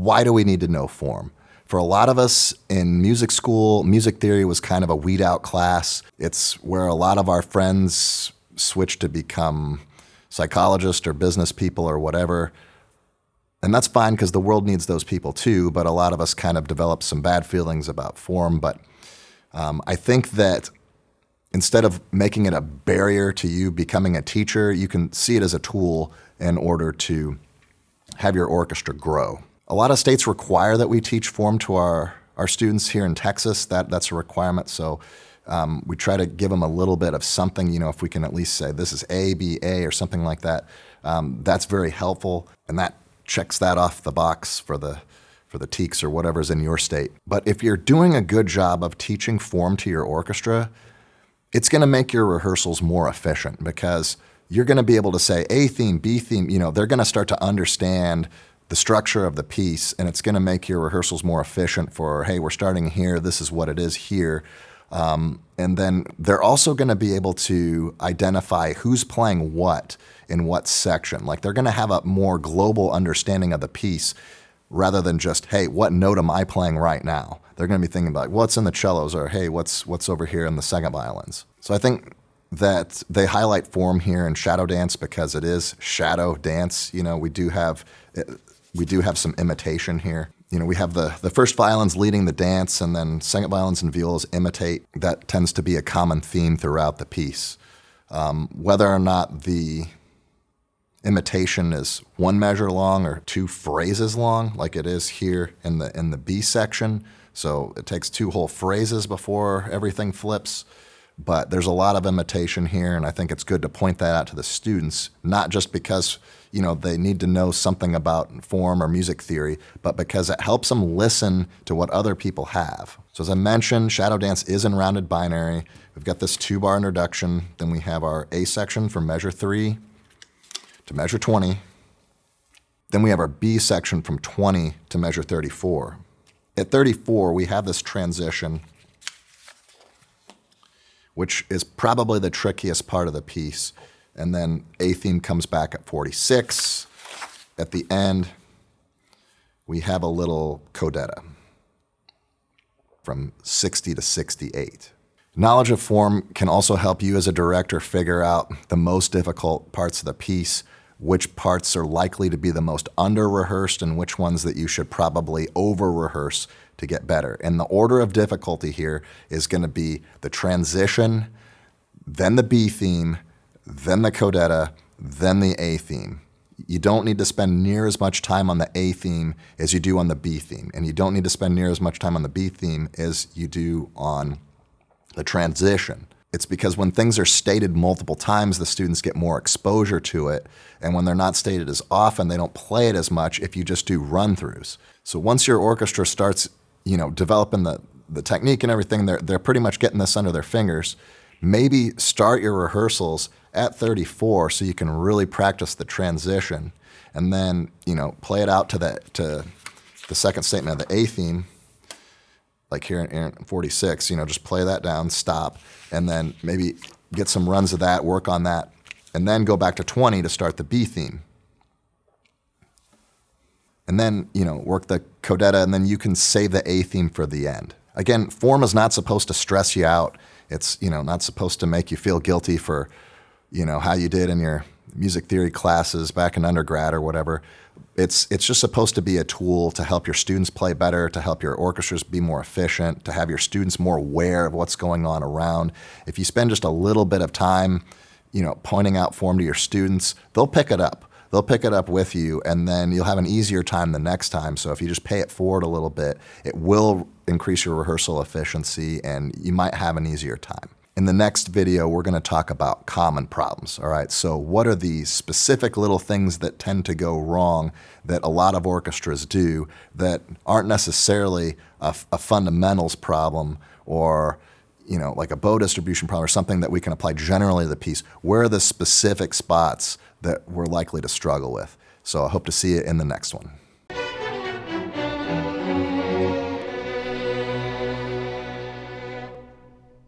why do we need to know form? For a lot of us in music school, music theory was kind of a weed out class. It's where a lot of our friends switched to become psychologists or business people or whatever. And that's fine because the world needs those people too, but a lot of us kind of developed some bad feelings about form. But I think that instead of making it a barrier to you becoming a teacher, you can see it as a tool in order to have your orchestra grow. A lot of states require that we teach form to our students. Here in Texas. That's a requirement. So we try to give them a little bit of something, if we can at least say this is A, B, A, or something like that. That's very helpful, and that checks that off the box for the TEKS or whatever's in your state. But if you're doing a good job of teaching form to your orchestra, it's going to make your rehearsals more efficient because you're going to be able to say A theme, B theme. They're going to start to understand the structure of the piece, and it's going to make your rehearsals more efficient for, hey, we're starting here, this is what it is here. And then they're also going to be able to identify who's playing what in what section. Like they're going to have a more global understanding of the piece rather than just, hey, what note am I playing right now? They're going to be thinking about what's in the cellos or, hey, what's over here in the second violins. So I think that they highlight form here in shadow dance because it is shadow dance. We do have some imitation here. We have the first violins leading the dance, and then second violins and violas imitate. That tends to be a common theme throughout the piece. Whether or not the imitation is one measure long or two phrases long, like it is here in the B section. So it takes two whole phrases before everything flips. But there's a lot of imitation here, and I think it's good to point that out to the students, not just because they need to know something about form or music theory, but because it helps them listen to what other people have. So as I mentioned, shadow dance is in rounded binary. We've got this 2-bar introduction. Then we have our A section from measure 3 to measure 20. Then we have our B section from 20 to measure 34. At 34, we have this transition, which is probably the trickiest part of the piece. And then A theme comes back at 46. At the end, we have a little codetta from 60 to 68. Knowledge of form can also help you as a director figure out the most difficult parts of the piece, which parts are likely to be the most under-rehearsed and which ones that you should probably over-rehearse to get better. And the order of difficulty here is going to be the transition, then the B theme, then the codetta, then the A theme. You don't need to spend near as much time on the A theme as you do on the B theme, and you don't need to spend near as much time on the B theme as you do on the transition. It's because when things are stated multiple times, the students get more exposure to it, and when they're not stated as often, they don't play it as much if you just do run-throughs. So once your orchestra starts, developing the technique and everything, they're pretty much getting this under their fingers. Maybe start your rehearsals at 34 so you can really practice the transition, and then play it out to the second statement of the A theme, like here in 46. Just play that down, stop, and then maybe get some runs of that, work on that, and then go back to 20 to start the B theme. And then work the codetta, and then you can save the A theme for the end. Again, form is not supposed to stress you out. It's not supposed to make you feel guilty for how you did in your music theory classes back in undergrad or whatever. It's just supposed to be a tool to help your students play better, to help your orchestras be more efficient, to have your students more aware of what's going on around. If you spend just a little bit of time, pointing out form to your students, they'll pick it up. They'll pick it up with you, and then you'll have an easier time the next time. So if you just pay it forward a little bit, it will increase your rehearsal efficiency, and you might have an easier time. In the next video, we're going to talk about common problems. All right, so what are the specific little things that tend to go wrong that a lot of orchestras do that aren't necessarily a fundamentals problem or like a bow distribution problem or something that we can apply generally to the piece? Where are the specific spots that we're likely to struggle with? So I hope to see you in the next one.